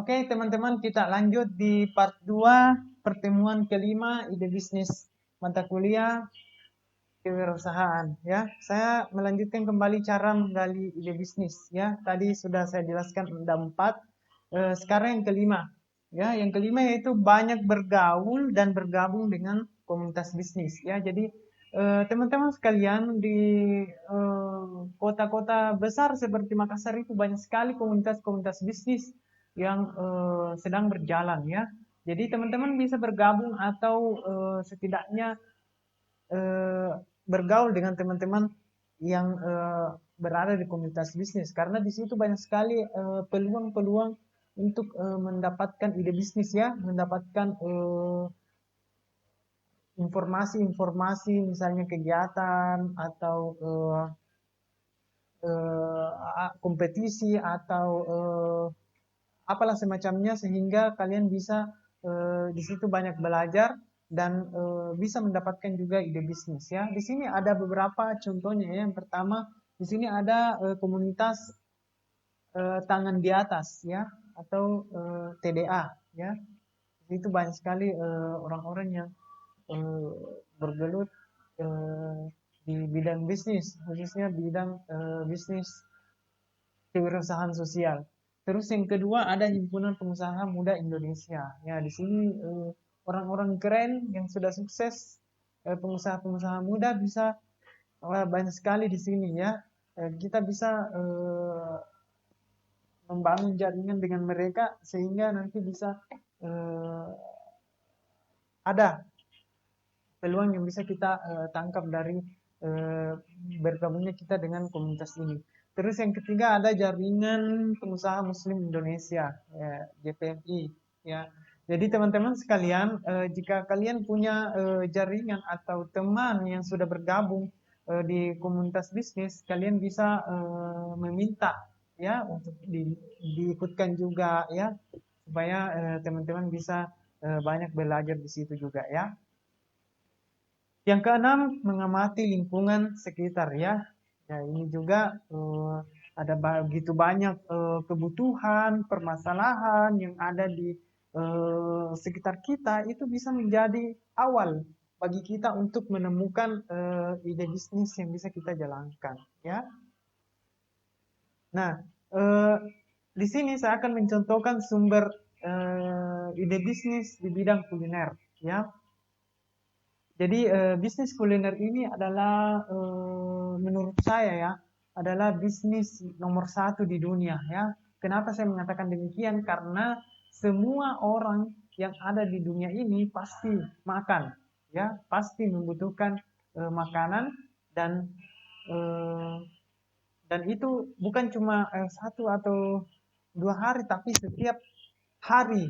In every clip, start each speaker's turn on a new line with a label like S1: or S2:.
S1: Oke, teman-teman, kita lanjut di part 2 pertemuan kelima ide bisnis mata kuliah kewirausahaan ya. Saya melanjutkan kembali cara menggali ide bisnis ya. Tadi sudah saya jelaskan ada 4. Sekarang yang kelima. Ya, yang kelima yaitu banyak bergaul dan bergabung dengan komunitas bisnis ya. Jadi teman-teman sekalian di kota-kota besar seperti Makassar itu banyak sekali komunitas-komunitas bisnis yang sedang berjalan ya. Jadi teman-teman bisa bergabung atau setidaknya eh, bergaul dengan teman-teman yang berada di komunitas bisnis karena di situ banyak sekali peluang-peluang untuk mendapatkan ide bisnis ya, mendapatkan informasi-informasi misalnya kegiatan atau kompetisi atau apalah semacamnya sehingga kalian bisa di situ banyak belajar dan bisa mendapatkan juga ide bisnis ya. Di sini ada beberapa contohnya ya. Yang pertama di sini ada komunitas tangan di atas ya atau TDA ya. Itu banyak sekali orang-orang yang eh, bergelut eh, di bidang bisnis, khususnya bidang bisnis kewirausahaan sosial. Terus yang kedua ada himpunan pengusaha muda Indonesia. Ya di sini orang-orang keren yang sudah sukses, pengusaha-pengusaha muda bisa banyak sekali di sini ya. Kita bisa membangun jaringan dengan mereka sehingga nanti bisa eh, ada peluang yang bisa kita tangkap dari uh, bergabungnya kita dengan komunitas ini. Terus yang ketiga ada jaringan pengusaha Muslim Indonesia, ya, JPMI. Ya, jadi teman-teman sekalian, jika kalian punya jaringan atau teman yang sudah bergabung di komunitas bisnis, kalian bisa meminta ya untuk diikutkan juga ya, supaya teman-teman bisa banyak belajar di situ juga ya. Yang keenam, mengamati lingkungan sekitar ya. Ya, ini juga ada begitu banyak kebutuhan, permasalahan yang ada di sekitar kita itu bisa menjadi awal bagi kita untuk menemukan ide bisnis yang bisa kita jalankan ya. Nah, eh, di sini saya akan mencontohkan sumber ide bisnis di bidang kuliner ya. Jadi bisnis kuliner ini adalah menurut saya ya adalah bisnis nomor satu di dunia ya. Kenapa saya mengatakan demikian? Karena semua orang yang ada di dunia ini pasti makan ya, pasti membutuhkan makanan dan eh, dan itu bukan cuma 1 atau 2 hari, tapi setiap hari,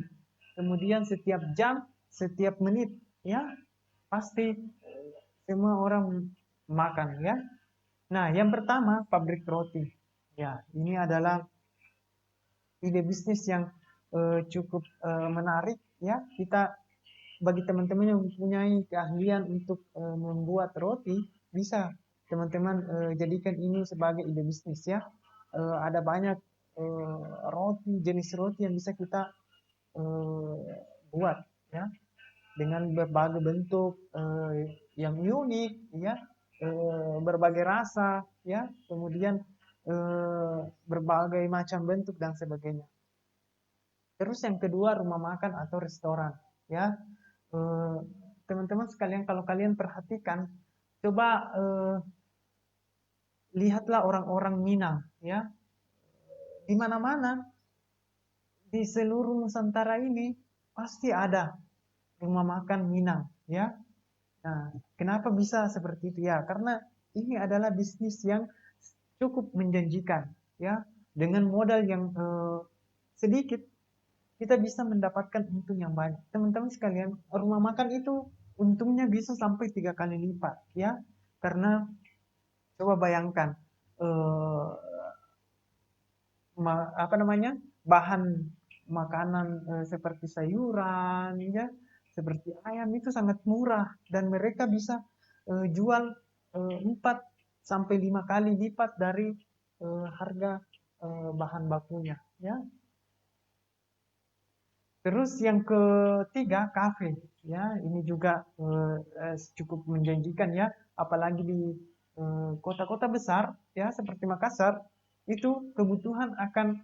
S1: kemudian setiap jam, setiap menit ya pasti semua orang makan ya. Nah, yang pertama pabrik roti. Ya, ini adalah ide bisnis yang cukup menarik ya. Kita bagi teman-teman yang mempunyai keahlian untuk membuat roti, bisa teman-teman jadikan ini sebagai ide bisnis ya. Ada banyak roti, jenis roti yang bisa kita eh, buat ya dengan berbagai bentuk yang unik ya, berbagai rasa ya, kemudian berbagai macam bentuk dan sebagainya. Terus yang kedua rumah makan atau restoran ya. Eh, Teman-teman sekalian, kalau kalian perhatikan, coba lihatlah orang-orang Minang ya, di mana-mana di seluruh Nusantara ini pasti ada rumah makan Minang ya. Nah, kenapa bisa seperti itu ya? Karena ini adalah bisnis yang cukup menjanjikan, ya. Dengan modal yang sedikit, kita bisa mendapatkan untung yang banyak. Teman-teman sekalian, rumah makan itu untungnya bisa sampai 3 kali lipat, ya. Karena coba bayangkan, eh, apa namanya, bahan makanan seperti sayuran, ya, seperti ayam itu sangat murah dan mereka bisa jual 4 sampai 5 kali lipat dari harga bahan bakunya, ya. Terus yang ketiga, kafe. Ya, ini juga cukup menjanjikan ya, apalagi di kota-kota besar ya seperti Makassar, itu kebutuhan akan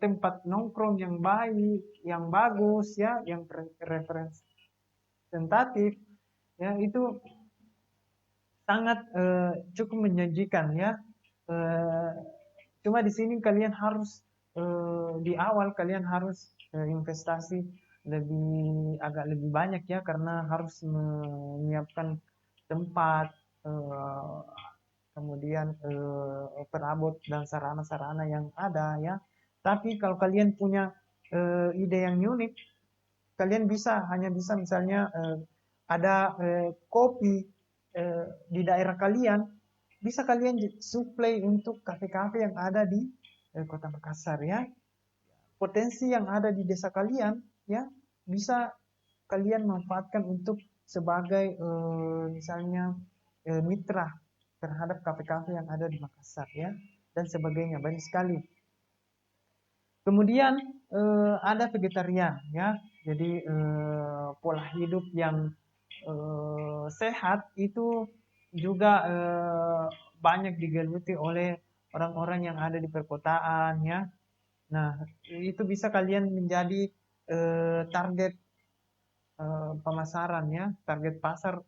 S1: tempat nongkrong yang baik, yang bagus ya, yang representatif ya, itu sangat cukup menjanjikan ya. Eh, Cuma di sini kalian harus di awal kalian harus investasi agak lebih banyak ya, karena harus menyiapkan tempat, eh, kemudian perabot dan sarana-sarana yang ada ya. Tapi kalau kalian punya ide yang unik, kalian hanya bisa misalnya ada kopi di daerah kalian, bisa kalian supply untuk kafe-kafe yang ada di Kota Makassar ya. Potensi yang ada di desa kalian ya bisa kalian manfaatkan untuk sebagai misalnya mitra terhadap kafe-kafe yang ada di Makassar ya, dan sebagainya, banyak sekali. Kemudian ada vegetarian ya. Jadi pola hidup yang sehat itu juga banyak digeluti oleh orang-orang yang ada di perkotaan ya. Nah, itu bisa kalian menjadi target pemasaran ya, target pasar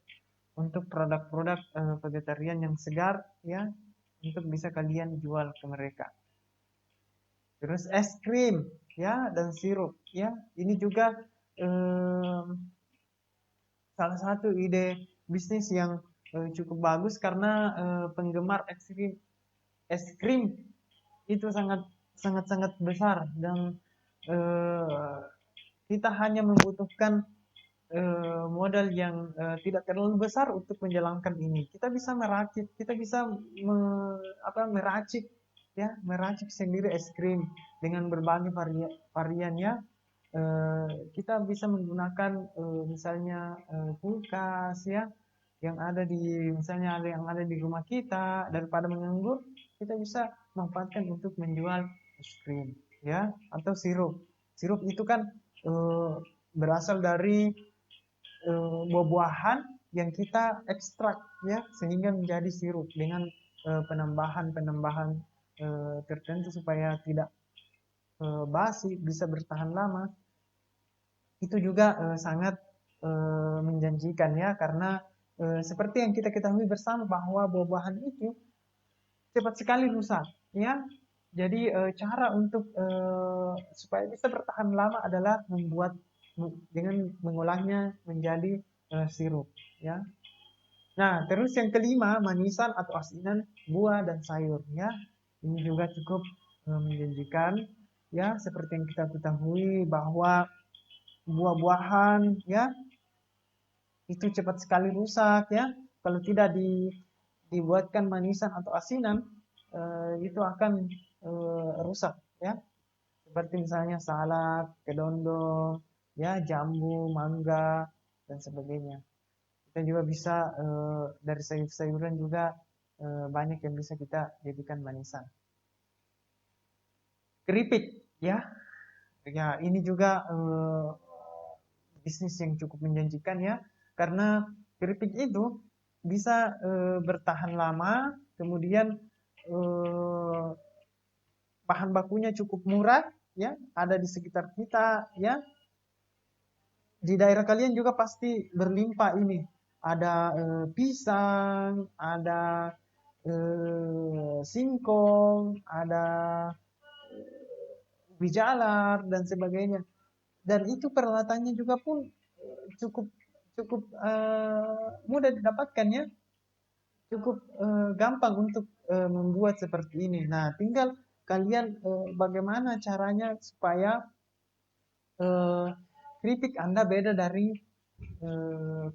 S1: untuk produk-produk vegetarian yang segar ya, untuk bisa kalian jual ke mereka. Terus es krim ya dan sirup ya, ini juga eh, salah satu ide bisnis yang cukup bagus, karena penggemar es krim itu sangat sangat sangat besar, dan eh, kita hanya membutuhkan modal yang tidak terlalu besar untuk menjalankan ini. Kita bisa merakit, kita bisa meracik ya, meracik sendiri es krim dengan berbagai varian ya. Kita bisa menggunakan misalnya kulkas ya, yang ada di misalnya ada yang ada di rumah kita, daripada menganggur, kita bisa manfaatkan untuk menjual es krim ya, atau sirup. Sirup itu kan eh, berasal dari buah-buahan yang kita ekstrak ya, sehingga menjadi sirup dengan penambahan-penambahan tertentu supaya tidak basi, bisa bertahan lama. Itu juga sangat menjanjikan ya, karena seperti yang kita ketahui bersama bahwa buah-buahan itu cepat sekali rusak ya. Jadi cara untuk supaya bisa bertahan lama adalah dengan mengolahnya menjadi sirup ya. Nah, terus yang kelima, manisan atau asinan buah dan sayur ya. Ini juga cukup menjanjikan ya, seperti yang kita ketahui bahwa buah-buahan ya itu cepat sekali rusak ya. Kalau tidak dibuatkan manisan atau asinan, itu akan rusak ya. Seperti misalnya salak, kedondong, ya, jambu, mangga, dan sebagainya. Kita juga bisa dari sayur-sayuran juga banyak yang bisa kita jadikan manisan. Keripik, ya, ya ini juga bisnis yang cukup menjanjikan ya, karena keripik itu bisa bertahan lama, kemudian eh, bahan bakunya cukup murah ya, ada di sekitar kita ya. Di daerah kalian juga pasti berlimpah ini. Ada pisang, ada singkong, ada ubi jalar dan sebagainya. Dan itu peralatannya juga pun cukup cukup mudah didapatkan ya, cukup gampang untuk membuat seperti ini. Nah, tinggal kalian bagaimana caranya supaya eh, keripik Anda beda dari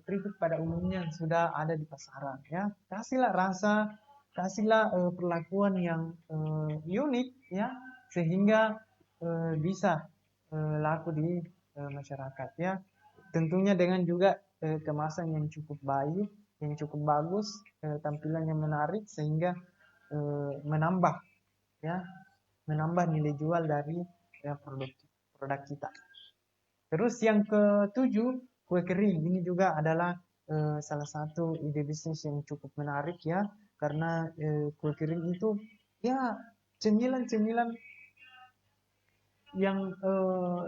S1: keripik pada umumnya yang sudah ada di pasaran ya. Kasihlah rasa, kasihlah perlakuan yang unik ya, sehingga bisa laku di masyarakat ya. Tentunya dengan juga kemasan yang cukup baik, yang cukup bagus, tampilan yang menarik, sehingga menambah ya, menambah nilai jual dari produk produk kita. Terus yang ketujuh, kue kering. Ini juga adalah salah satu ide bisnis yang cukup menarik ya, karena kue kering itu ya cemilan-cemilan yang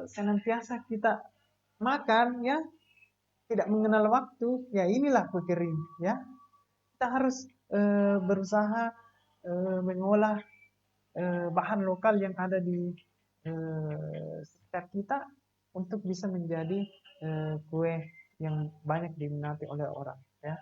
S1: senantiasa kita makan ya, tidak mengenal waktu. Ya inilah kue kering ya. Kita harus berusaha mengolah bahan lokal yang ada di sekitar kita untuk bisa menjadi kue yang banyak diminati oleh orang ya.